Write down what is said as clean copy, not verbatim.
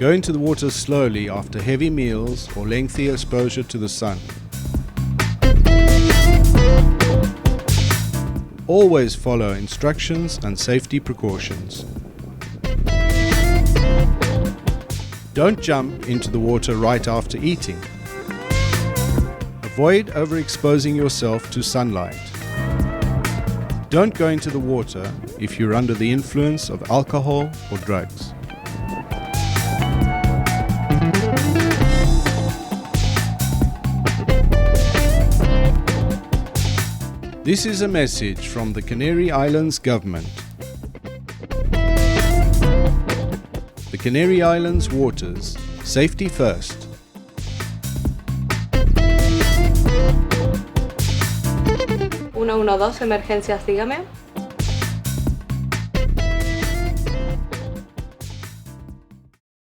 Go into the water slowly after heavy meals or lengthy exposure to the sun. Always follow instructions and safety precautions. Don't jump into the water right after eating. Avoid overexposing yourself to sunlight. Don't go into the water if you're under the influence of alcohol or drugs. This is a message from the Canary Islands Government. The Canary Islands waters, safety first. 112, emergencias, dígame.